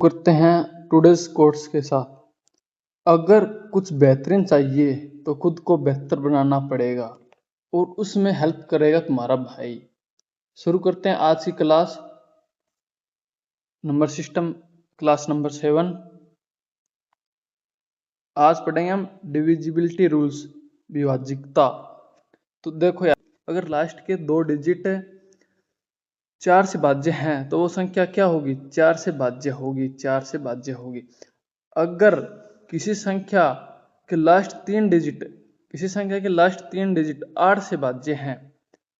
करते हैं today's quotes के साथ। अगर कुछ बेहतरीन चाहिए तो खुद को बेहतर बनाना पड़ेगा और उसमें हेल्प करेगा तुम्हारा भाई। शुरू करते हैं आज की class. Number system class number 7। आज पढ़ेंगे हम डिविजिबिलिटी रूल्स, विभाज्यता। तो देखो यार, अगर लास्ट के 2 डिजिट 4 से भाज्य हैं तो वो संख्या क्या होगी? 4 से भाज्य होगी, 4 से भाज्य होगी। अगर किसी संख्या के लास्ट 3 डिजिट 8 से भाज्य हैं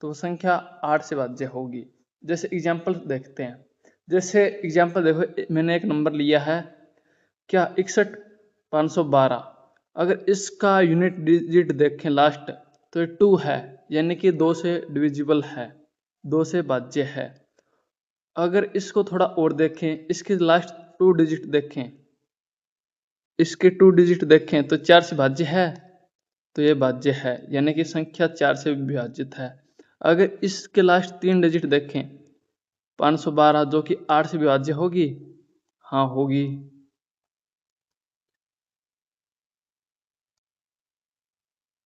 तो वो संख्या 8 से भाज्य होगी। जैसे एग्जाम्पल देखते हैं। जैसे एग्जाम्पल देखो, मैंने एक नंबर लिया है क्या, 61,512। अगर इसका यूनिट डिजिट देखें लास्ट तो ये 2 है, यानी कि 2 से डिविजिबल है, 2 से भाज्य है। अगर इसको थोड़ा और देखें, इसके लास्ट 2 डिजिट देखें, इसके 2 डिजिट देखें तो 4 से भाज्य है, तो ये भाज्य है, यानी कि संख्या 4 से विभाजित है। अगर इसके लास्ट 3 डिजिट देखें, 512 जो कि 8 से विभाज्य होगी, हाँ होगी।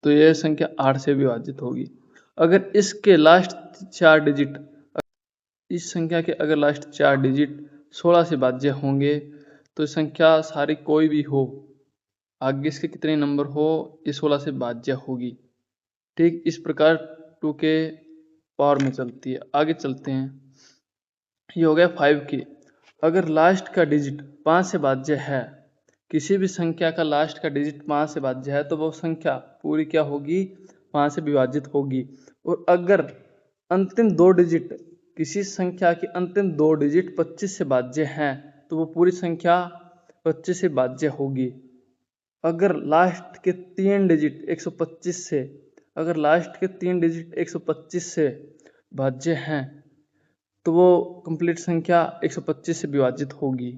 तो यह संख्या 8 से विभाजित होगी। अगर इसके लास्ट 4 डिजिट, इस संख्या के अगर लास्ट 4 डिजिट 16 से भाज्य होंगे तो संख्या सारी कोई भी हो, आगे इसके कितने नंबर हो, ये 16 से भाज्य होगी। ठीक इस प्रकार 2 के पावर में चलती है। आगे चलते हैं। ये हो गया 5 की। अगर लास्ट का डिजिट 5 से भाज्य है, किसी भी संख्या का लास्ट का डिजिट 5 से भाज्य है तो वो संख्या पूरी क्या होगी? 5 से विभाजित होगी। और अगर अंतिम 2 डिजिट, किसी संख्या के अंतिम 2 डिजिट 25 से भाज्य हैं तो वो पूरी संख्या 25 से भाज्य होगी। अगर लास्ट के 3 डिजिट 125 से, अगर लास्ट के 3 डिजिट 125 से भाज्य हैं तो वो कंप्लीट संख्या 125 से विभाजित होगी।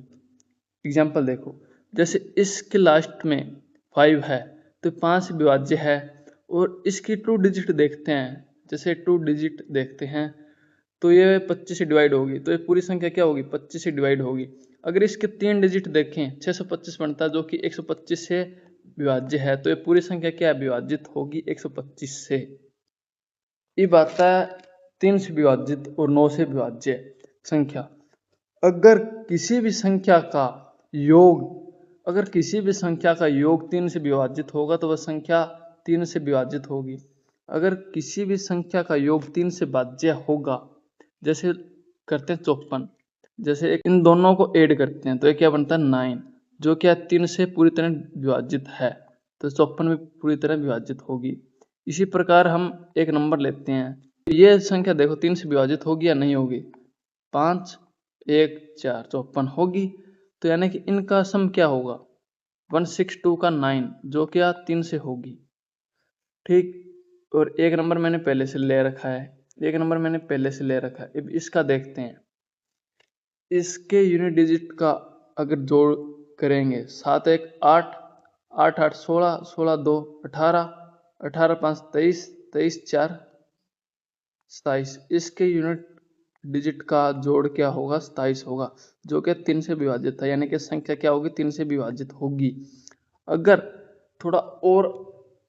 एग्जाम्पल देखो, जैसे इसके लास्ट में 5 है तो 5 से विभाज्य है, और इसकी 2 डिजिट देखते हैं, जैसे 2 डिजिट देखते हैं तो ये 25 से डिवाइड होगी, तो ये पूरी संख्या क्या होगी? 25 से डिवाइड होगी। अगर इसके 3 डिजिट देखें, 625 बनता है जो कि 125 से विभाज्य है, तो ये पूरी संख्या क्या है? विभाजित होगी 125 से। ये बात है 3 से विभाजित और 9 से विभाज्य संख्या। अगर किसी भी संख्या का योग, अगर किसी भी संख्या का योग 3 से विभाजित होगा तो वह संख्या 3 से विभाजित होगी। अगर किसी भी संख्या का योग 3 से भाज्य होगा, जैसे करते हैं 54, जैसे इन दोनों को ऐड करते हैं तो ये क्या बनता है? 9, जो क्या 3 से पूरी तरह विभाजित है, तो 54 में पूरी तरह विभाजित होगी। इसी प्रकार हम एक नंबर लेते हैं, ये संख्या देखो 3 से विभाजित होगी या नहीं होगी? 5, 1, 4, 54 होगी। तो यानी कि इनका सम क्या होगा? 162 का 9, जो क्या 3 से होगी। ठीक, और एक नंबर मैंने पहले से ले रखा है, अब इसका देखते हैं। इसके यूनिट डिजिट का अगर जोड़ करेंगे, 7 1 8, 8 8 16, 16 2 18, 18 5 23, 23 4 27। इसके यूनिट डिजिट का जोड़ क्या होगा? 27 होगा, जो कि 3 से विभाजित है, यानी कि संख्या क्या होगी? 3 से विभाजित होगी। अगर थोड़ा और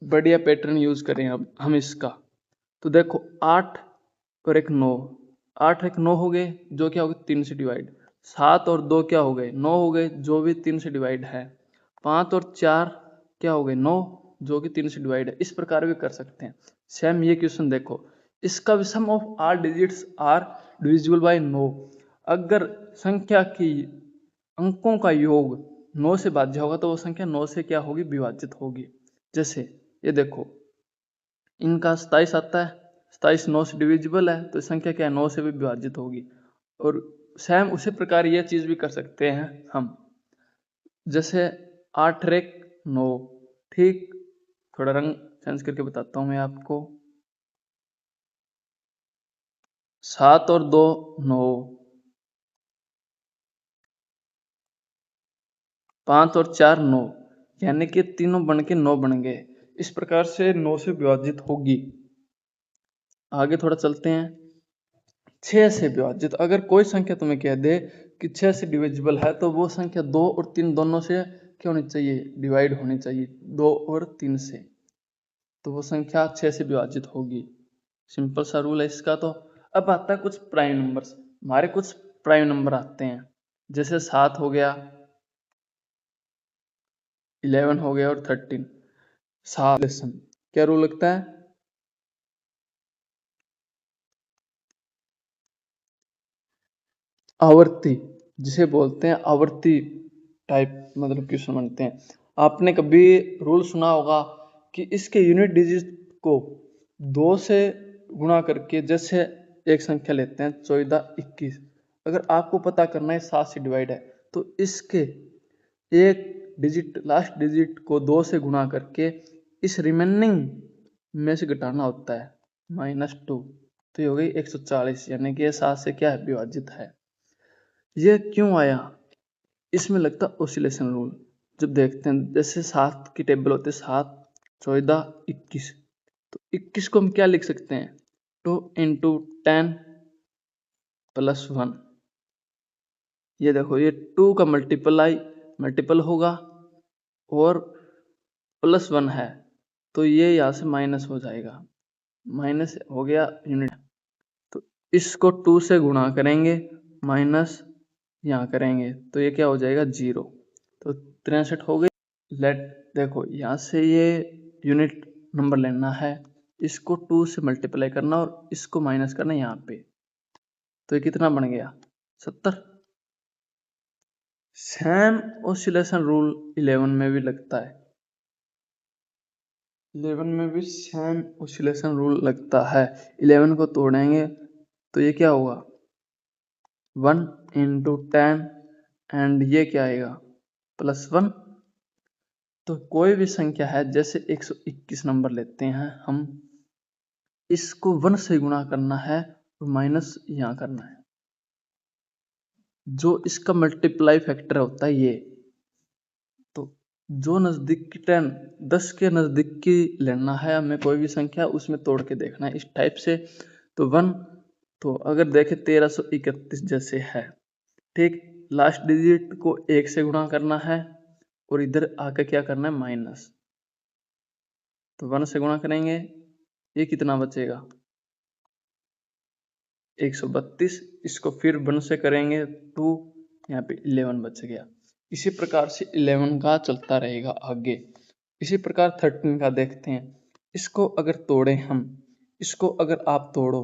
बढ़िया पैटर्न यूज करें अब हम इसका, तो देखो 8 और 1 9, 8 1 9 हो गए, जो क्या हो गए? 3 से डिवाइड। 7 और 2 क्या हो गए? 9 हो गए, जो भी 3 से डिवाइड है। 5 और 4 क्या हो गए? 9, जो कि 3 से डिवाइड है। इस प्रकार भी कर सकते हैं। सेम ये क्वेश्चन देखो, इसका sum of are digits are divisible by 9। अगर संख्या की अंकों का योग 9 से भाज्य होगा तो वो संख्या 9 से क्या होगी? विभाजित होगी। जैसे ये देखो, इनका 27 आता है, 27 9 से डिविजिबल है, तो संख्या क्या है? 9 से भी विभाजित होगी। और सेम उसी प्रकार ये चीज भी कर सकते हैं हम, जैसे 8 1 9। ठीक, थोड़ा रंग चेंज करके बताता हूं मैं आपको। 7 और 2 9, 5 और 4 9, यानी कि तीनों बन के 9 बन गए। इस प्रकार से 9 से विभाजित होगी। आगे थोड़ा चलते हैं। 6 से विभाजित, अगर कोई संख्या तुम्हें कह दे कि 6 से डिविजिबल है तो वो संख्या 2 और 3 दोनों से क्या होनी चाहिए, डिवाइड होनी चाहिए, 2 और 3 से, तो वो संख्या 6 से विभाजित होगी। सिंपल सा रूल है इसका। तो अब आता है कुछ प्राइम नंबर्स। हमारे कुछ प्राइम नंबर आते हैं, जैसे 7 हो गया, 11 हो गया और 13। 7 क्या रूल लगता है, आवर्ती, जिसे बोलते हैं आवर्ती टाइप, मतलब क्वेश्चन बनते हैं। आपने कभी रूल सुना होगा कि इसके यूनिट डिजिट को 2 से गुणा करके, जैसे एक संख्या लेते हैं 14, 21, अगर आपको पता करना है 7 से डिवाइड है तो इसके एक डिजिट, लास्ट डिजिट को 2 से गुणा करके इस रिमेनिंग में से घटाना होता है -2, तो ये हो गई 140, यानी कि ये 7 से क्या है, विभाजित है। ये क्यों आया, इसमें लगता ओसिलेशन रूल। जब देखते हैं जैसे 7 की टेबल होते हैं, 7, 14, 21, तो 21 को हम क्या लिख सकते हैं, 2 × 10 + 1। ये देखो, ये 2 का मल्टीपल होगा और +1 है, तो ये यहाँ से माइनस हो जाएगा, माइनस हो गया यूनिट। तो इसको 2 से गुणा करेंगे, माइनस यहाँ करेंगे, तो ये क्या हो जाएगा, 0। तो 63 हो गई। लेट देखो, यहाँ से ये यूनिट नंबर लेना है, इसको 2 से मल्टीप्लाई करना और इसको माइनस करना यहाँ पे, तो ये कितना बन गया, 70। सेम ओसिलेशन रूल 11 में भी लगता है, 11 में भी सेम ओसिलेशन रूल लगता है। 11 को तोड़ेंगे तो ये क्या होगा, 1 × 10 एंड ये क्या आएगा, +1। तो कोई भी संख्या है, जैसे 121 नंबर लेते हैं हम, इसको 1 से गुणा करना है और माइनस यहाँ करना है, जो इसका मल्टीप्लाई फैक्टर होता है ये। तो जो नज़दीक की 10 के नज़दीक की लेना है हमें, कोई भी संख्या उसमें तोड़ के देखना है इस टाइप से। तो 1, तो अगर देखें 1331 जैसे है, ठीक, लास्ट डिजिट को 1 से गुणा करना है और इधर आके क्या करना है, माइनस। तो 1 से गुणा करेंगे, ये कितना बचेगा, 132। इसको फिर 1 से करेंगे 2, यहाँ पे 11 बच गया। इसी प्रकार से 11 का चलता रहेगा आगे। इसी प्रकार 13 का देखते हैं। इसको अगर तोड़ें हम, इसको अगर आप तोड़ो,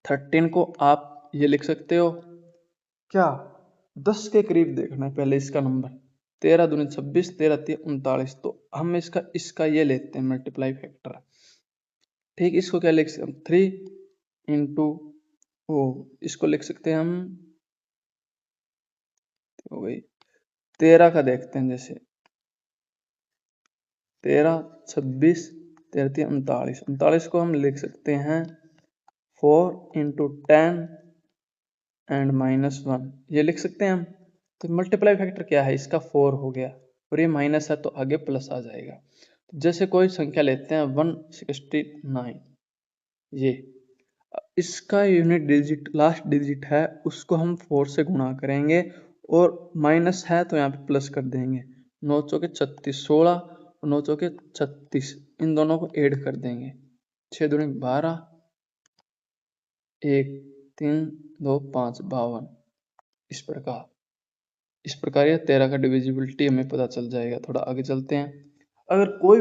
13 को आप ये लिख सकते हो क्या, 10 के करीब देखना है पहले इसका नंबर, 13 दूनी 26, 13 तिया 39। तो हम इसका ये लेते हैं मल्टीप्लाई फैक्टर, ठीक। इसको क्या लिख सकते हैं, 3 × इसको लिख सकते हैं हम, हो गई 13 का देखते हैं, जैसे 13, 26, 13 तिया 39, 39 को हम लिख सकते हैं 4 × 10 एंड -1, ये लिख सकते हैं हम। तो मल्टीप्लाई फैक्टर क्या है इसका, 4 हो गया, और ये माइनस है तो आगे प्लस आ जाएगा। तो जैसे कोई संख्या लेते हैं 169, ये इसका यूनिट डिजिट, लास्ट डिजिट है, उसको हम 4 से गुणा करेंगे और माइनस है तो यहाँ पे प्लस कर देंगे। 9 चौके 36, 16 और 9 चौके 36, इन दोनों को ऐड कर देंगे, 6 दूनी 12, 1, 3, 2, 5, 52। इस प्रकार यह 13 का डिविजिबिलिटी हमें पता चल जाएगा। थोड़ा आगे चलते हैं। अगर कोई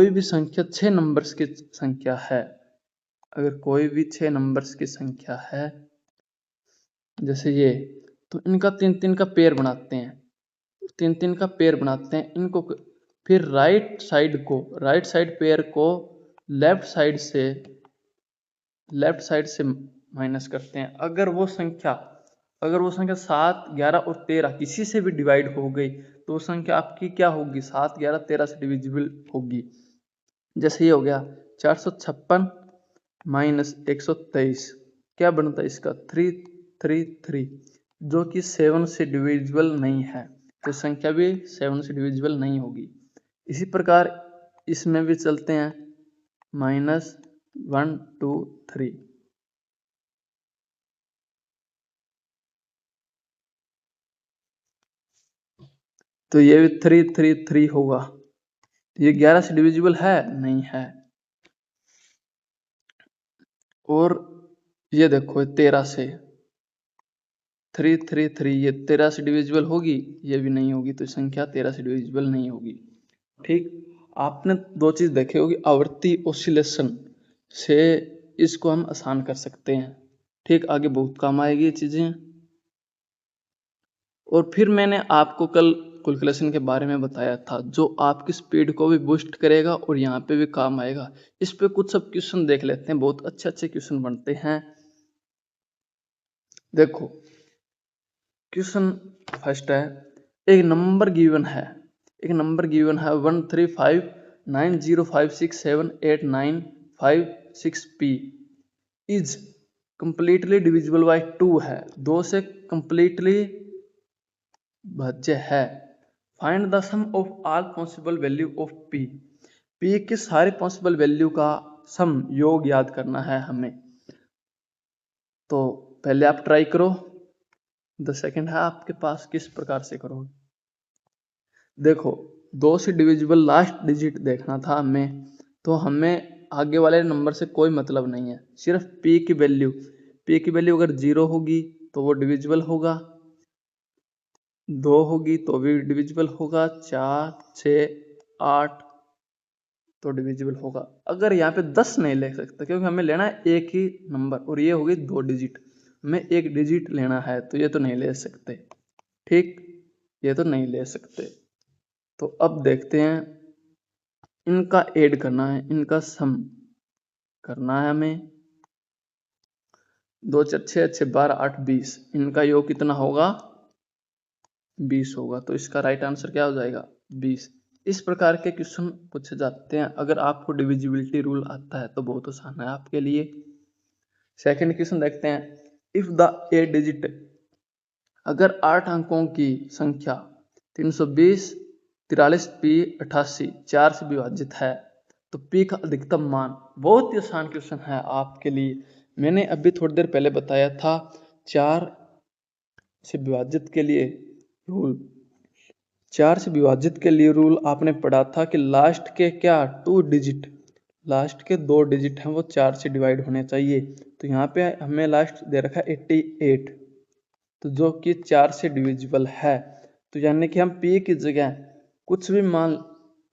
भी संख्या 6 नंबर्स की संख्या है, अगर कोई भी 6 नंबर्स की संख्या है, जैसे ये, तो इनका 3-3 का पेयर बनाते हैं, 3-3 का पेयर बनाते हैं इनको, फिर राइट साइड पेयर को लेफ्ट साइड से माइनस करते हैं। अगर वो संख्या 7, 11 और 13 किसी से भी डिवाइड हो गई तो वो संख्या आपकी क्या होगी, 7, 11, 13 से डिविजिबल होगी। जैसे ये हो गया 456 - 123, क्या बनता है इसका, 333, जो कि 7 से डिविजिबल नहीं है, तो संख्या भी 7 से डिविजिबल नहीं होगी। इसी प्रकार इसमें भी चलते हैं, -1, 2, 3। तो ये भी 333 होगा। ये 11 से डिविजिबल है नहीं है। और ये देखो 13 से 333, ये 13 से डिविजिबल होगी, ये भी नहीं होगी, तो संख्या 13 से डिविजिबल नहीं होगी। ठीक, आपने दो चीज देखी होगी, आवृत्ति ऑसिलेशन से इसको हम आसान कर सकते हैं। ठीक, आगे बहुत काम आएगी ये चीजें। और फिर मैंने आपको कल कैलकुलेशन के बारे में बताया था, जो आपकी स्पीड को भी बूस्ट करेगा और यहाँ पे भी काम आएगा। इस पे कुछ सब क्वेश्चन देख लेते हैं, बहुत अच्छे अच्छे क्वेश्चन बनते हैं। देखो क्वेश्चन फर्स्ट है, एक नंबर गिवन है, 1359056789566p is completely divisible by 2 है, 2 से कंप्लीटली भाज्य है। Find the sum of all possible value of p, p की सारी पॉसिबल वैल्यू का सम योग याद करना है हमें। तो पहले आप ट्राई करो, द सेकंड है आपके पास, किस प्रकार से करोगे। देखो 2 से डिविजिबल लास्ट डिजिट देखना था हमें, तो हमें आगे वाले नंबर से कोई मतलब नहीं है, सिर्फ p की वैल्यू अगर 0 होगी तो वो डिविजिबल होगा, 2 होगी तो भी डिविजिबल होगा, 4 6 8 तो डिविजिबल होगा। अगर यहाँ पे 10 नहीं ले सकते, क्योंकि हमें लेना है एक ही नंबर और ये होगी 2 डिजिट, हमें एक डिजिट लेना है, तो ये तो नहीं ले सकते। ठीक, ये तो नहीं ले सकते। तो अब देखते हैं, इनका ऐड करना है, इनका सम करना है हमें। 2 4 6 6 12 8 20, इनका योग कितना होगा, 20 होगा। तो इसका राइट आंसर क्या हो जाएगा, 20। इस प्रकार के क्वेश्चन पूछे जाते हैं। अगर आपको डिविजिबिलिटी रूल आता है तो बहुत आसान है आपके लिए। सेकंड क्वेश्चन देखते हैं, इफ द ए डिजिट, अगर 8 अंकों की संख्या 320 43 p 88 4 से विभाजित है तो p का अधिकतम मान। बहुत ही आसान क्वेश्चन है आपके लिए, मैंने अभी थोड़ी देर पहले बताया था 4 से विभाजित के लिए रूल। 4 से विभाजित के लिए रूल आपने पढ़ा था कि लास्ट के क्या 2 डिजिट, लास्ट के 2 डिजिट हैं वो 4 से डिवाइड होने चाहिए। तो यहाँ पे हमें लास्ट दे रखा है 88, तो जो कि 4 से डिविजिबल है, तो यानी कि हम p की जगह कुछ भी मान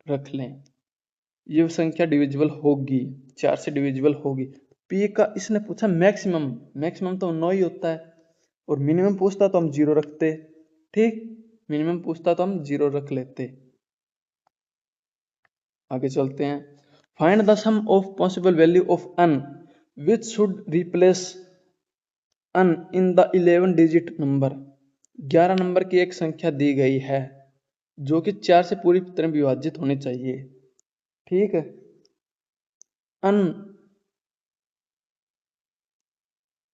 रख लें, ये संख्या डिविजिबल होगी, 4 से डिविजिबल होगी। p का इसने पूछा मैक्सिमम, मैक्सिमम तो 9 ही होता है, और मिनिमम पूछता तो हम 0 रखते। ठीक, मिनिमम पूछता तो हम 0 रख लेते। आगे चलते हैं, find the sum of possible value of n which should replace n in the 11 digit number. 11 number की एक संख्या दी गई है जो कि 4 से पूरी तरह विभाजित होनी चाहिए। ठीक है,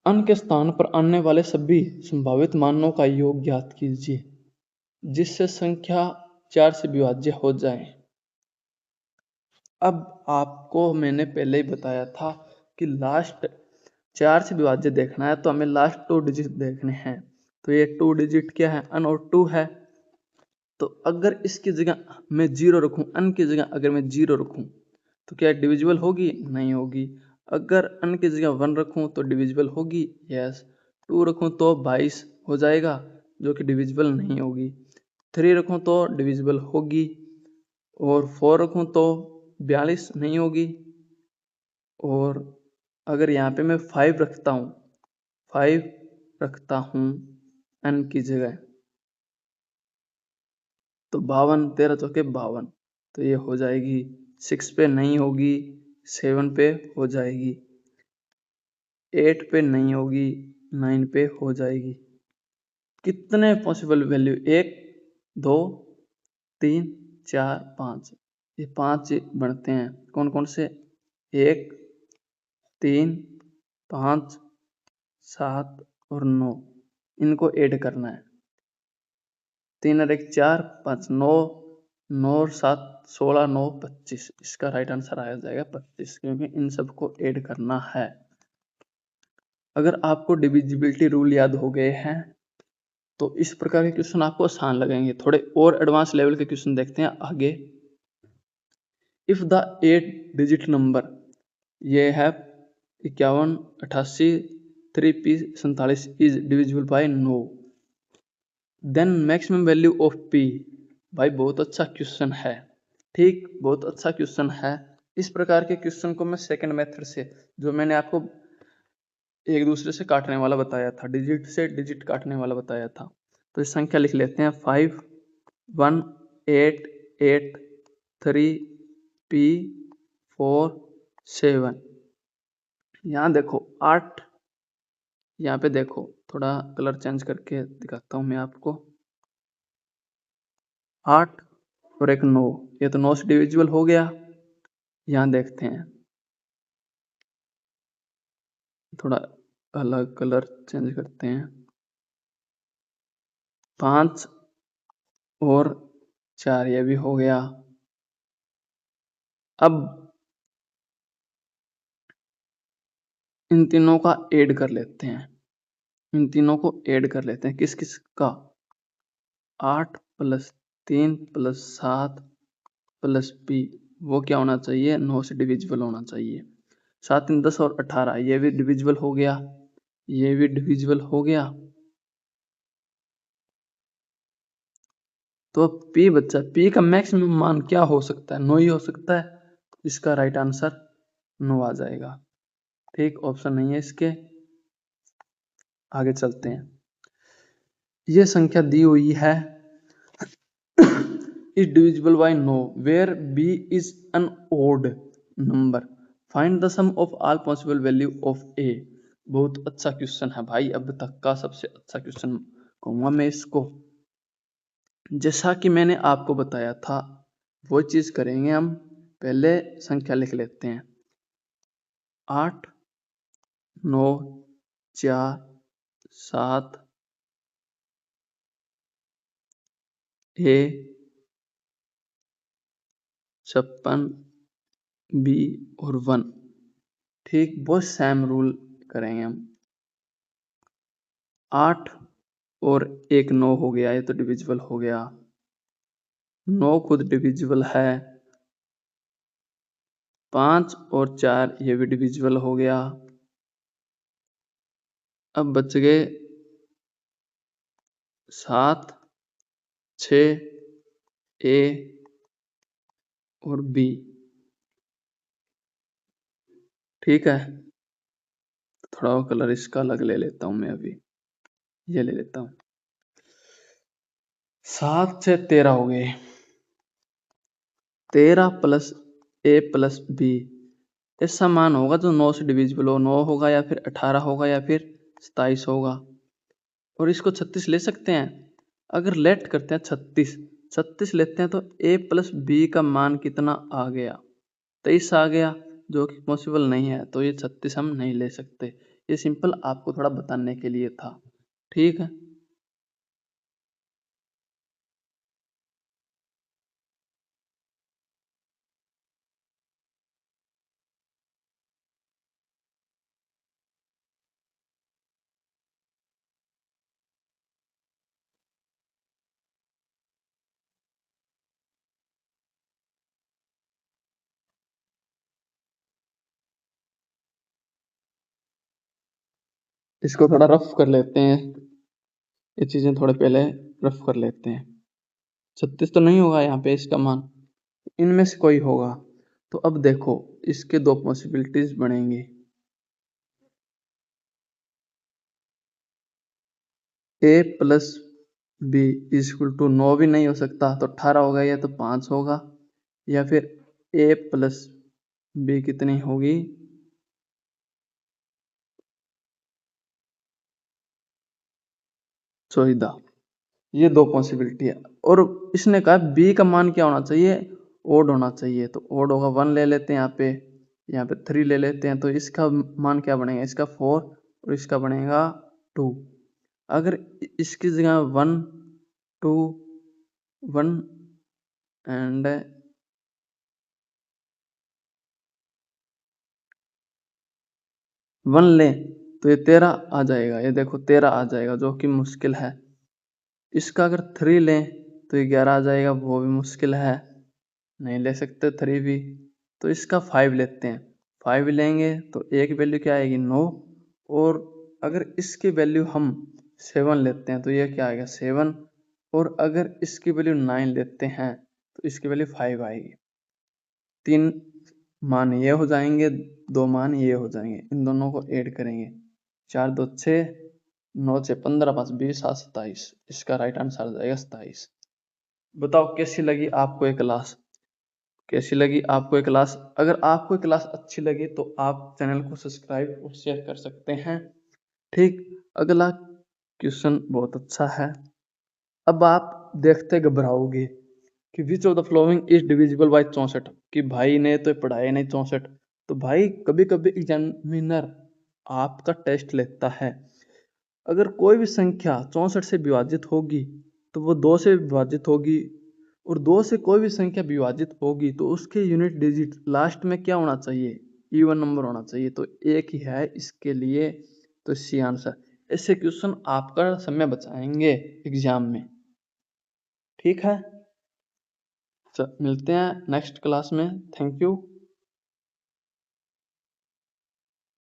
n के स्थान पर आने वाले सभी संभावित मानों का योग ज्ञात कीजिए जिससे संख्या 4 से विभाज्य हो जाए। अब आपको मैंने पहले ही बताया था कि लास्ट 4 से विभाज्य देखना है तो हमें लास्ट 2 डिजिट देखने हैं। तो ये 2 डिजिट क्या है, n और 2 है। तो अगर इसकी जगह मैं 0 रखूं, n की जगह अगर मैं 0 रखूं तो क्या डिविजिबल होगी, नहीं होगी। अगर n की जगह 1 रखूं तो डिविजिबल होगी, यस। 2 रखूं तो 22 हो जाएगा जो कि डिविजिबल नहीं होगी। 3 रखूं तो डिविजिबल होगी, और 4 रखूं तो 42 नहीं होगी। और अगर यहाँ पे मैं 5 रखता हूँ, 5 रखता हूँ n की जगह, तो 52, 13 चौके 52, तो ये हो जाएगी। 6 पे नहीं होगी, 7 पे हो जाएगी, 8 पे नहीं होगी, 9 पे हो जाएगी। कितने पॉसिबल वैल्यू, 1 2 3 4 5, ये 5 बनते हैं। कौन कौन से, 1 3 5 7 और 9, इनको ऐड करना है। 3 और 1 4, 5 9, 9 और 7 16, 9 25, इसका राइट आंसर आ जाएगा 25, क्योंकि इन सबको ऐड करना है। अगर आपको डिविजिबिलिटी रूल याद हो गए हैं तो इस प्रकार के क्वेश्चन आपको आसान लगेंगे। थोड़े और एडवांस लेवल के क्वेश्चन देखते हैं आगे। इफ द 8 डिजिट नंबर, ये है 51, 88, 3p 47 is divisible by 9, then maximum value of p। भाई बहुत अच्छा क्वेश्चन है, ठीक, बहुत अच्छा क्वेश्चन है। इस प्रकार के क्वेश्चन को मैं सेकंड मेथड से, जो मैंने आपको एक दूसरे से काटने वाला बताया था, डिजिट से डिजिट काटने वाला बताया था, तो इस संख्या लिख लेते हैं 5 1 8 8 3 p 4 7। यहाँ देखो 8, यहाँ पे देखो थोड़ा कलर चेंज करके दिखाता हूँ मैं आपको। 8 और एक 9, ये तो 9 से डिविजिबल हो गया। यहाँ देखते हैं, थोड़ा अलग कलर चेंज करते हैं। 5 और 4, ये भी हो गया। अब इन तीनों का ऐड कर लेते हैं, इन तीनों को ऐड कर लेते हैं। किस किस का? 8 + 3 + 7 + p, वो क्या होना चाहिए? 9 से डिविजिबल होना चाहिए। 7 3 10 और 18, ये भी डिविजिबल हो गया, ये भी डिविजिबल हो गया। तो p बच्चा, p का मैक्सिमम मान क्या हो सकता है? 9 ही हो सकता है। इसका राइट आंसर 9 आ जाएगा। ठीक, ऑप्शन नहीं है इसके। आगे चलते हैं। ये संख्या दी हुई है is divisible by 9 where b is an odd number, find the sum of all possible value of a। बहुत अच्छा क्वेश्चन है भाई, अब तक का सबसे अच्छा क्वेश्चन कहूंगा मैं इसको। जैसा कि मैंने आपको बताया था वो चीज करेंगे हम। पहले संख्या लिख लेते हैं, 8 9 4 7 a 56 b और 1। ठीक, वो सेम रूल करेंगे हम। 8 और एक 9 हो गया, ये तो डिविजिबल हो गया। 9 खुद डिविजिबल है। 5 और 4, ये भी डिविजिबल हो गया। अब बच गए 7 6 a और b। ठीक है, थोड़ा और कलर इसका अलग ले लेता हूं मैं अभी, ये ले लेता हूं। 7 से 13 हो गए, 13 + a + b, ऐसा मान होगा जो 9 से डिविजिबल हो। 9 होगा या फिर 18 होगा या फिर 27 होगा। और इसको 36 ले सकते हैं। अगर लेट करते हैं 36 लेते हैं तो a + b का मान कितना आ गया? 23 आ गया, जो कि पॉसिबल नहीं है, तो ये 36 हम नहीं ले सकते। ये सिंपल आपको थोड़ा बताने के लिए था। ठीक है, इसको थोड़ा रफ कर लेते हैं, ये चीजें थोड़े पहले रफ कर लेते हैं। 36 तो नहीं होगा यहाँ पे इसका मान, इनमें से कोई होगा। तो अब देखो इसके दो पॉसिबिलिटीज बनेंगी। a + b = 9 भी नहीं हो सकता, तो 18 होगा, या तो 5 होगा, या फिर a + b कितनी होगी? 14। ये दो पॉसिबिलिटी है। और इसने कहा b का मान क्या होना चाहिए? ओड होना चाहिए। तो ओड होगा 1 ले लेते हैं, यहाँ पे 3 ले लेते हैं, तो इसका मान क्या बनेगा? इसका 4 और इसका बनेगा 2। अगर इसकी जगह 1 2 1 एंड 1 लें तो ये 13 आ जाएगा। ये देखो 13 आ जाएगा, जो कि मुश्किल है। इसका अगर 3 लें तो ये 11 आ जाएगा, वो भी मुश्किल है, नहीं ले सकते 3 भी। तो इसका 5 लेते हैं, 5 लेंगे तो एक वैल्यू क्या आएगी 9, और अगर इसकी वैल्यू हम 7 लेते हैं तो ये क्या आएगा 7, और अगर इसकी वैल्यू 9 लेते हैं तो इसकी वैल्यू 5 आएगी। 3 मान ये हो जाएंगे, 2 मान ये हो जाएंगे, इन दोनों को ऐड करेंगे, 4 2 6, 9 6 15, 5 20, 7 27, इसका राइट आंसर आ जाएगा 27। बताओ कैसी लगी आपको ये क्लास, कैसी लगी आपको ये क्लास? अगर आपको ये क्लास अच्छी लगी तो आप चैनल को सब्सक्राइब और शेयर कर सकते हैं। ठीक, अगला क्वेश्चन बहुत अच्छा है। अब आप देखते घबराओगे कि which of the following is divisible bye 64, कि भाई ने तो पढ़ाया नहीं 64। तो भाई कभी कभी एग्जामिनर आपका टेस्ट लेता है, अगर कोई भी संख्या 64 से विभाजित होगी तो वो 2 से विभाजित होगी, और 2 से कोई भी संख्या विभाजित होगी तो उसके यूनिट डिजिट लास्ट में क्या होना चाहिए, इवन नंबर होना चाहिए। तो एक ही है इसके लिए, तो सी आंसर। ऐसे क्वेश्चन आपका समय बचाएंगे एग्जाम में। ठीक है, मिलते हैं नेक्स्ट क्लास में। Thank you.